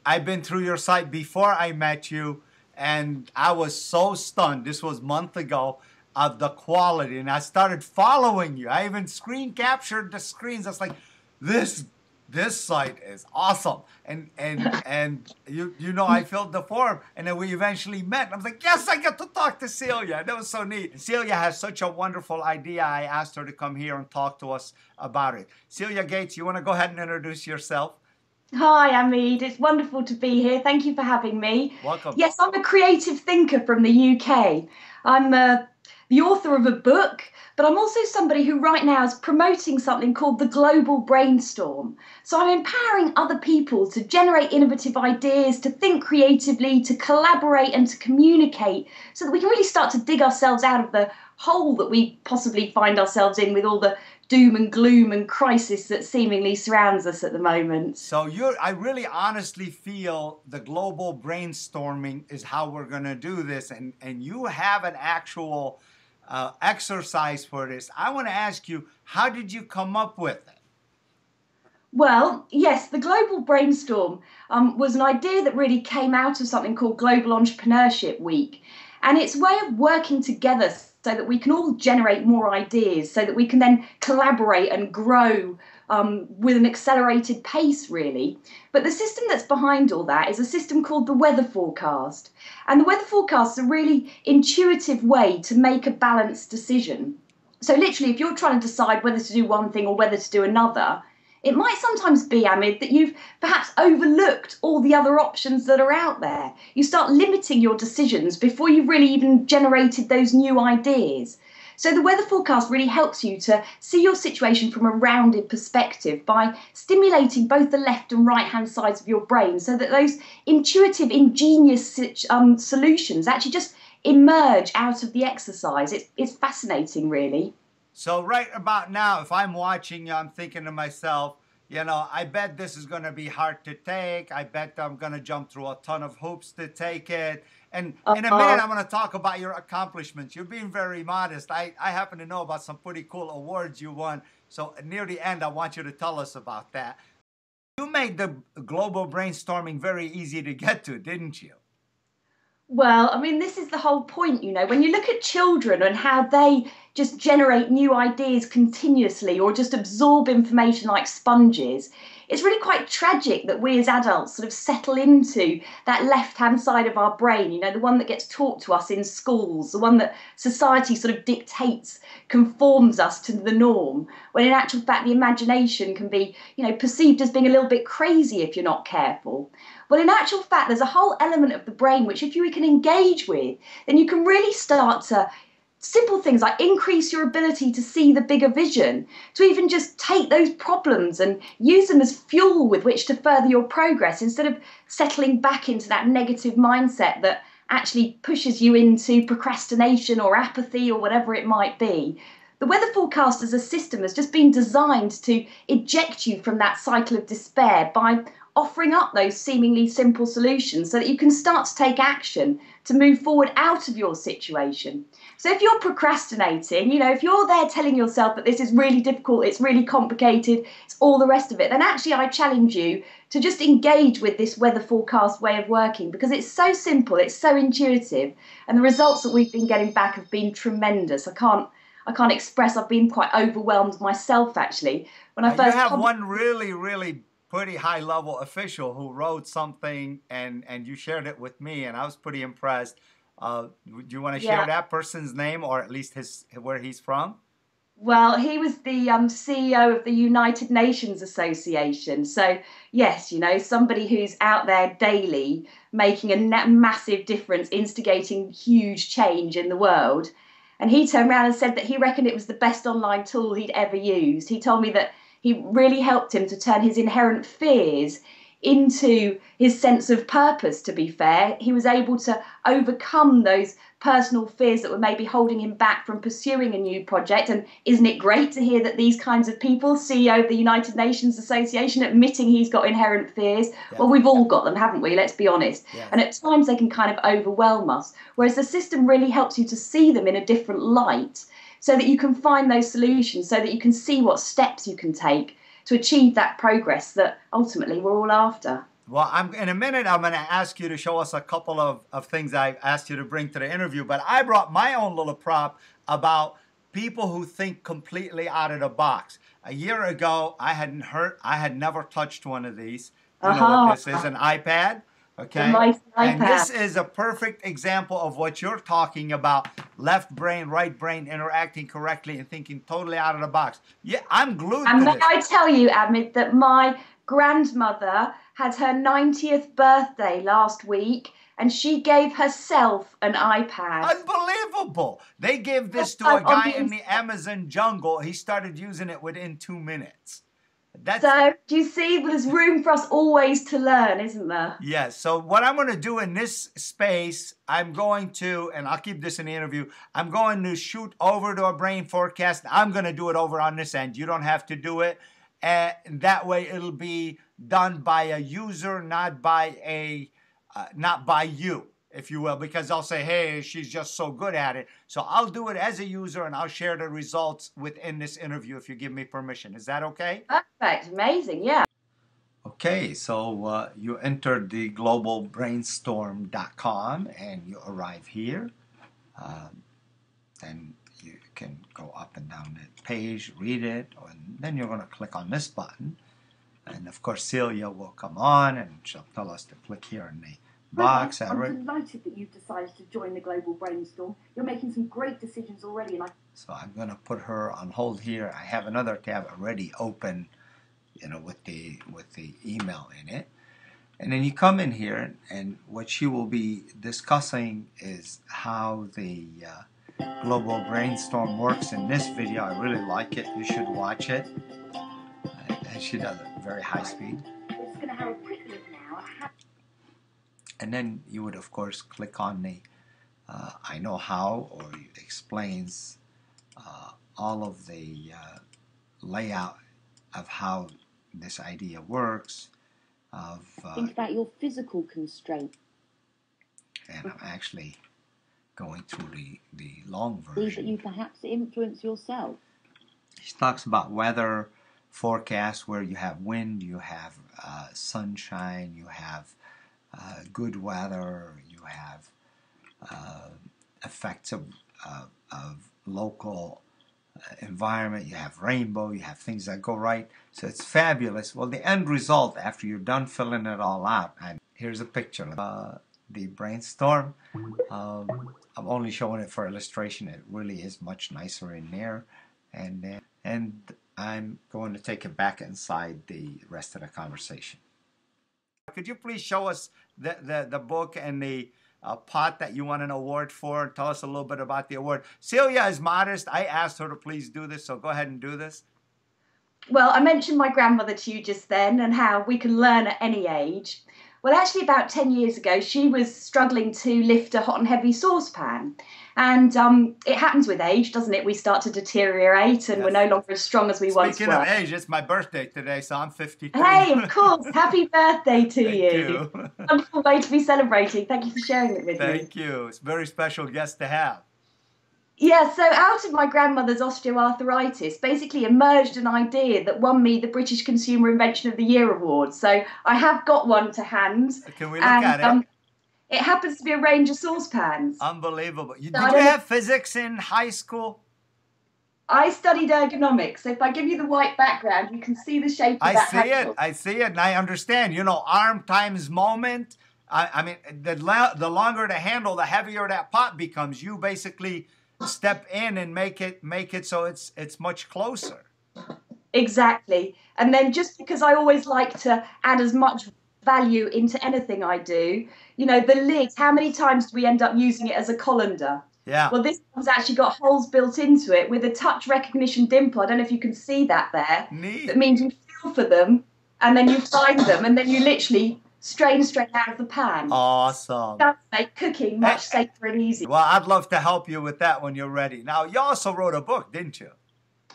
I've been through your site before I met you, and I was so stunned. This was a month ago of the quality, and I started following you. I even screen captured the screens. I was like, this site is awesome. And you know, I filled the form, and then we eventually met. I was like, yes, I get to talk to Celia. That was so neat. Celia has such a wonderful idea. I asked her to come here and talk to us about it. Celia Gates, you want to go ahead and introduce yourself? Hi, Amid. It's wonderful to be here. Thank you for having me. Welcome. Yes, I'm a creative thinker from the UK. I'm the author of a book, but I'm also somebody who right now is promoting something called the Global Brainstorm. So I'm empowering other people to generate innovative ideas, to think creatively, to collaborate and to communicate so that we can really start to dig ourselves out of the hole that we possibly find ourselves in with all the doom and gloom and crisis that seemingly surrounds us at the moment. So I really honestly feel the global brainstorming is how we're going to do this, and you have an actual exercise for this. I want to ask you, how did you come up with it? Well, yes, the Global Brainstorm was an idea that really came out of something called Global Entrepreneurship Week. And it's a way of working together so that we can all generate more ideas, so that we can then collaborate and grow with an accelerated pace, really. But the system that's behind all that is a system called the weather forecast. And the weather forecast is a really intuitive way to make a balanced decision. So literally, if you're trying to decide whether to do one thing or whether to do another, it might sometimes be, Amid, that you've perhaps overlooked all the other options that are out there. You start limiting your decisions before you've really even generated those new ideas. So the weather forecast really helps you to see your situation from a rounded perspective by stimulating both the left and right-hand sides of your brain so that those intuitive, ingenious solutions actually just emerge out of the exercise. It's fascinating, really. So right about now, if I'm watching you, I'm thinking to myself, you know, I bet this is going to be hard to take. I bet I'm going to jump through a ton of hoops to take it. And in a minute, I'm going to talk about your accomplishments. You're being very modest. I happen to know about some pretty cool awards you won. So near the end, I want you to tell us about that. You made the global brainstorming very easy to get to, didn't you? Well, I mean, this is the whole point, you know, when you look at children and how they just generate new ideas continuously or just absorb information like sponges, it's really quite tragic that we as adults sort of settle into that left-hand side of our brain, you know, the one that gets taught to us in schools, the one that society sort of dictates, conforms us to the norm, when in actual fact the imagination can be, you know, perceived as being a little bit crazy if you're not careful. Well, in actual fact, there's a whole element of the brain which if you can engage with, then you can really start to simple things like increase your ability to see the bigger vision, to even just take those problems and use them as fuel with which to further your progress instead of settling back into that negative mindset that actually pushes you into procrastination or apathy or whatever it might be. The weather forecast as a system has just been designed to eject you from that cycle of despair by offering up those seemingly simple solutions so that you can start to take action to move forward out of your situation. So if you're procrastinating, you know, if you're there telling yourself that this is really difficult, it's really complicated, it's all the rest of it, then actually I challenge you to just engage with this weather forecast way of working because it's so simple, it's so intuitive, and the results that we've been getting back have been tremendous. I can't express, I've been quite overwhelmed myself actually. When I first you have one really pretty high-level official who wrote something and you shared it with me, and I was pretty impressed. Do you want to share that person's name or at least where he's from? Well, he was the CEO of the United Nations Association. So, yes, you know, somebody who's out there daily making a massive difference, instigating huge change in the world. And he turned around and said that he reckoned it was the best online tool he'd ever used. He told me that he really helped him to turn his inherent fears into his sense of purpose, to be fair. He was able to overcome those personal fears that were maybe holding him back from pursuing a new project. And isn't it great to hear that these kinds of people, CEO of the United Nations Association, admitting he's got inherent fears? Yeah. Well, we've all got them, haven't we? Let's be honest. Yeah. And at times they can kind of overwhelm us, whereas the system really helps you to see them in a different light. so that you can find those solutions, so that you can see what steps you can take to achieve that progress that ultimately we're all after. Well, in a minute, I'm going to ask you to show us a couple of things I asked you to bring to the interview, but I brought my own little prop about people who think completely out of the box. A year ago, I had never touched one of these. You know what this is, an iPad? Okay. Nice and iPad. This is a perfect example of what you're talking about, left brain, right brain interacting correctly and thinking totally out of the box. Yeah, I'm glued to this. And may I tell you, Amit, that my grandmother had her 90th birthday last week, and she gave herself an iPad. Unbelievable. They gave this to a guy in the Amazon jungle. He started using it within 2 minutes. So, do you see, there's room for us always to learn, isn't there? Yes. So what I'm going to do in this space, I'm going to, and I'll keep this in the interview, I'm going to shoot over to a brain forecast. I'm going to do it over on this end. You don't have to do it. And that way it'll be done by a user, not by you, if you will, because I'll say, hey, she's just so good at it. So I'll do it as a user and I'll share the results within this interview if you give me permission. Is that okay? Perfect. Amazing. Yeah. Okay, so you entered the globalbrainstorm.com and you arrive here. Then you can go up and down the page, read it, and then you're going to click on this button. And of course, Celia will come on and she'll tell us to click here in the box. I'm delighted that you've decided to join the Global Brainstorm. You're making some great decisions already. So I'm going to put her on hold here. I have another tab already open, you know, with the email in it. And then you come in here, and what she will be discussing is how the Global Brainstorm works in this video. I really like it. You should watch it. And she does it very high speed. We're just going to have a quick look now. And then you would, of course, click on the I know how, or it explains all of the layout of how this idea works. Think about your physical constraint. And I'm actually going through the long These version. that you perhaps influence yourself. He talks about weather forecasts where you have wind, you have sunshine, you have good weather, you have effects of local environment, you have rainbow, you have things that go right. So it's fabulous. Well, the end result, after you're done filling it all out, and here's a picture of the brainstorm. I'm only showing it for illustration. It really is much nicer in there. And I'm going to take it back inside the rest of the conversation. Could you please show us the book and the pot that you won an award for? Tell us a little bit about the award. Celia is modest. I asked her to please do this, so go ahead and do this. Well, I mentioned my grandmother to you just then and how we can learn at any age. Well, actually, about 10 years ago, she was struggling to lift a hot and heavy saucepan. And it happens with age, doesn't it? We start to deteriorate and Yes. We're no longer as strong as we once were. Speaking of age, it's my birthday today, so I'm 52. Hey, of course. Happy birthday to Thank you. Wonderful way to be celebrating. Thank you for sharing it with me. Thank you. It's a very special guest to have. Yeah, so out of my grandmother's osteoarthritis basically emerged an idea that won me the British Consumer Invention of the Year award. So I have got one to hand. Can we look at it? It happens to be a range of saucepans. Unbelievable. Did you have physics in high school? I studied ergonomics. So if I give you the white background, you can see the shape of that handle. I see it, and I understand. You know, arm times moment. I mean, the longer the handle, the heavier that pot becomes. You basically step in and make it so it's much closer. Exactly. And then just because I always like to add as much value into anything I do, you know, the lid, how many times do we end up using it as a colander? Yeah. Well, this one's actually got holes built into it with a touch recognition dimple. I don't know if you can see that there. Neat. That means you feel for them and then you find them and then you literally strain straight out of the pan. Awesome. That make cooking much safer and easier. Well, I'd love to help you with that when you're ready. Now, you also wrote a book, didn't you?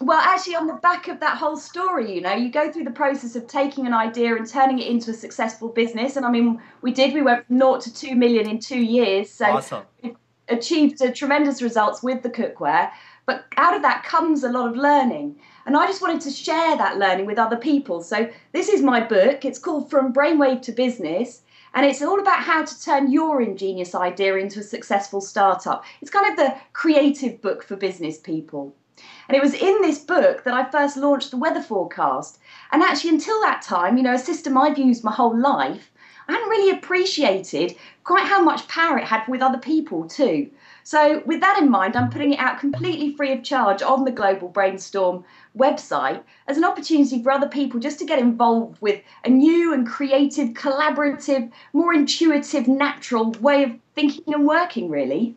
Well, actually, on the back of that whole story, you know, you go through the process of taking an idea and turning it into a successful business. And I mean, we did. We went from 0 to 2 million in 2 years. So awesome. We achieved tremendous results with the cookware. but out of that comes a lot of learning. And I just wanted to share that learning with other people. So this is my book. It's called From Brainwave to Business. And it's all about how to turn your ingenious idea into a successful startup. It's kind of the creative book for business people. And it was in this book that I first launched the weather forecast. And actually, until that time, a system I've used my whole life, I hadn't really appreciated quite how much power it had with other people too. So with that in mind, I'm putting it out completely free of charge on the Global Brainstorm website as an opportunity for other people just to get involved with a new and creative, collaborative, more intuitive, natural way of thinking and working, really.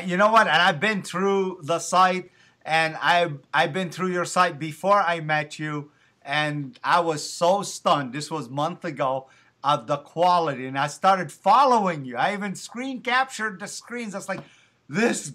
You know what? And I've been through the site, and I've been through your site before I met you, and I was so stunned. This was a month ago, of the quality, and I started following you. I even screen captured the screens. I was like, this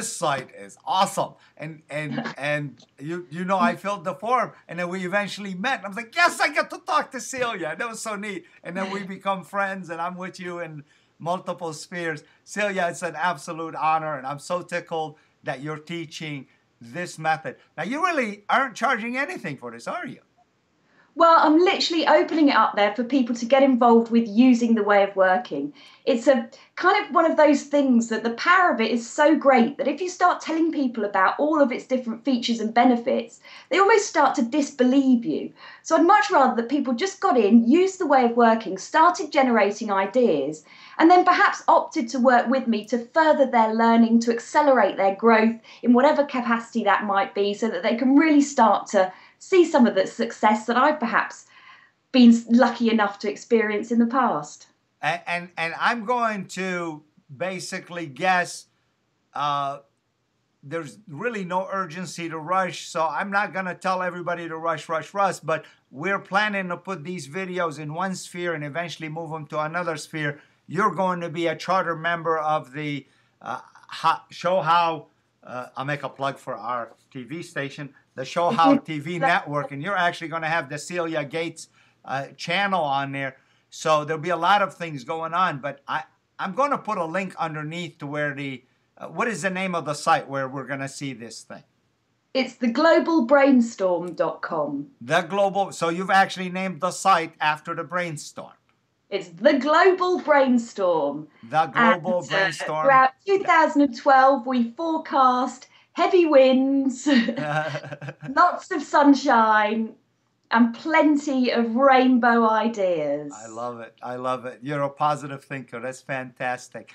site is awesome. And I filled the form, and then we eventually met. I was like, yes, I get to talk to Celia. That was so neat. And then we become friends, and I'm with you in multiple spheres. Celia, it's an absolute honor, and I'm so tickled that you're teaching this method. Now, you really aren't charging anything for this, are you? Well, I'm literally opening it up there for people to get involved with using the way of working. It's a kind of one of those things that the power of it is so great that if you start telling people about all of its different features and benefits, they almost start to disbelieve you. So I'd much rather that people just got in, used the way of working, started generating ideas, and then perhaps opted to work with me to further their learning, to accelerate their growth in whatever capacity that might be, so that they can really start to see some of the success that I've perhaps been lucky enough to experience in the past. And I'm going to basically guess there's really no urgency to rush, so I'm not going to tell everybody to rush, but we're planning to put these videos in one sphere and eventually move them to another sphere. You're going to be a charter member of the Show How, I'll make a plug for our TV station, the Show How TV network, and you're actually going to have the Celia Gates channel on there. So there'll be a lot of things going on, but I'm going to put a link underneath to where what is the name of the site where we're going to see this thing? It's the globalbrainstorm.com. The Global, so you've actually named the site after the brainstorm. It's the Global Brainstorm. The Global Brainstorm. Throughout 2012, we forecast heavy winds, lots of sunshine, and plenty of rainbow ideas. I love it. I love it. You're a positive thinker. That's fantastic.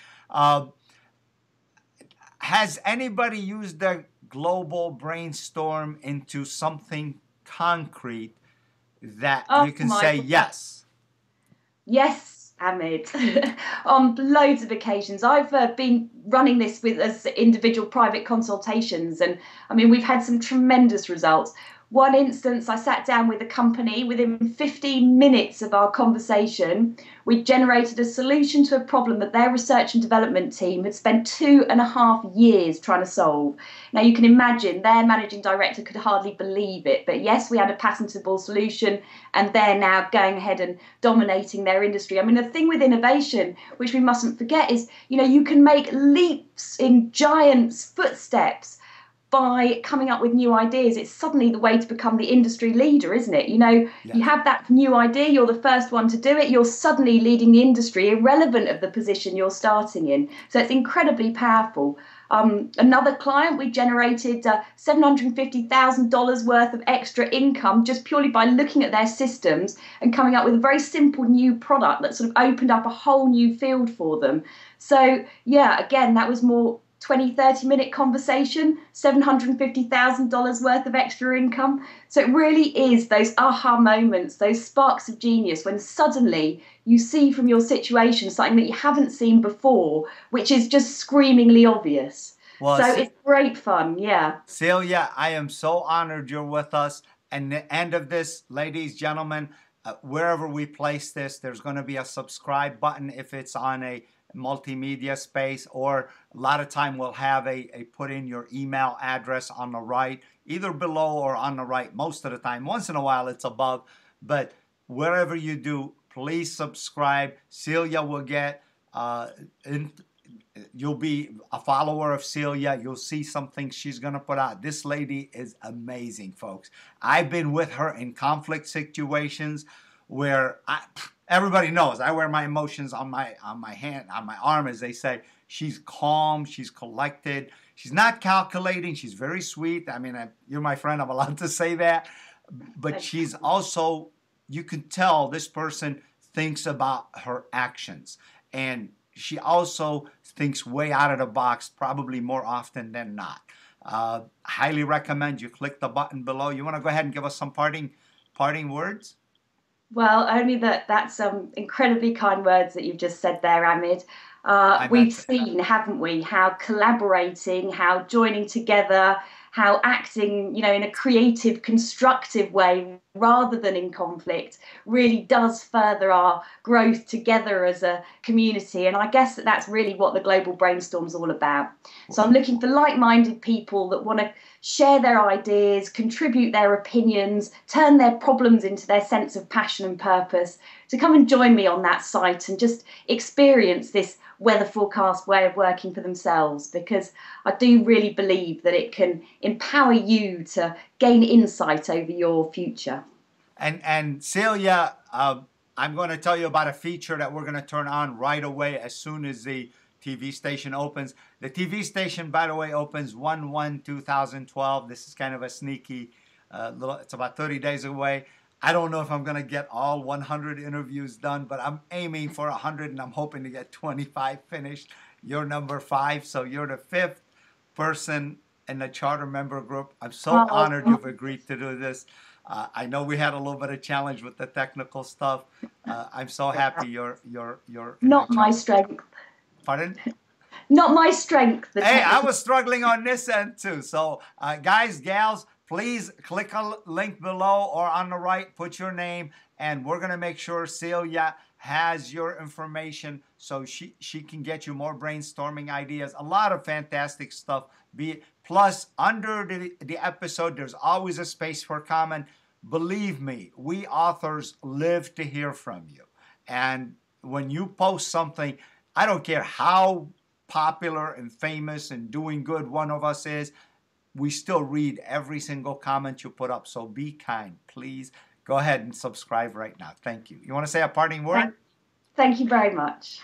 Has anybody used the Global Brainstorm into something concrete that you can say God. yes? Yes, Ahmed, on loads of occasions. I've been running this as individual private consultations, and I mean, we've had some tremendous results. One instance, I sat down with a company. Within 15 minutes of our conversation, we generated a solution to a problem that their research and development team had spent 2.5 years trying to solve. Now, you can imagine their managing director could hardly believe it. But yes, we had a patentable solution, and they're now going ahead and dominating their industry. I mean, the thing with innovation, which we mustn't forget, is, you can make leaps in giants' footsteps by coming up with new ideas. It's suddenly the way to become the industry leader, isn't it? You have that new idea, you're the first one to do it, you're suddenly leading the industry, irrelevant of the position you're starting in. So it's incredibly powerful. Another client, we generated $750,000 worth of extra income just purely by looking at their systems and coming up with a very simple new product that sort of opened up a whole new field for them. So yeah, again, that was more 20-30-minute conversation, $750,000 worth of extra income. So it really is those aha moments, those sparks of genius, when suddenly you see from your situation something that you haven't seen before, which is just screamingly obvious. Well, so it's great fun, yeah. Celia, I am so honored you're with us. And the end of this, ladies, gentlemen, wherever we place this, there's going to be a subscribe button if it's on a multimedia space, or a lot of time we'll have a put in your email address on the right, either below or on the right. Most of the time, once in a while it's above, but wherever you do, please subscribe. Celia will get you'll be a follower of Celia. You'll see some things she's going to put out. This lady is amazing, folks. I've been with her in conflict situations where everybody knows I wear my emotions on my hand, on my arm, as they say. She's calm. She's collected. She's not calculating. She's very sweet. I mean, you're my friend. I'm allowed to say that. But she's also, you can tell this person thinks about her actions. And she also thinks way out of the box, probably more often than not. Highly recommend you click the button below. You want to go ahead and give us some parting words? Well, only that's some incredibly kind words that you've just said there, Ahmed. We've seen, haven't we, how collaborating, how joining together, how acting, in a creative, constructive way rather than in conflict really does further our growth together as a community. And I guess that's really what the Global Brainstorm's all about. So I'm looking for like-minded people that want to share their ideas, contribute their opinions, turn their problems into their sense of passion and purpose, to come and join me on that site and just experience this weather forecast way of working for themselves, because I do really believe that it can empower you to gain insight over your future. And Celia, I'm going to tell you about a feature that we're going to turn on right away as soon as the TV station opens. The TV station, by the way, opens 1/1/2012. This is kind of a sneaky it's about 30 days away. I don't know if I'm going to get all 100 interviews done, but I'm aiming for 100, and I'm hoping to get 25 finished. You're number 5, so you're the 5th person in the charter member group. I'm so honored you've agreed to do this. I know we had a little bit of challenge with the technical stuff. I'm so happy you're not my strength. Pardon? Not my strength. Hey, I was struggling on this end too. So guys, gals, please click a link below or on the right, put your name, and we're going to make sure Celia has your information so she can get you more brainstorming ideas. A lot of fantastic stuff. Plus, under the episode, there's always a space for comment. Believe me, we authors live to hear from you. And when you post something, I don't care how popular and famous and doing good one of us is, we still read every single comment you put up. So be kind, please. Go ahead and subscribe right now. Thank you. You want to say a parting word? Thank you very much.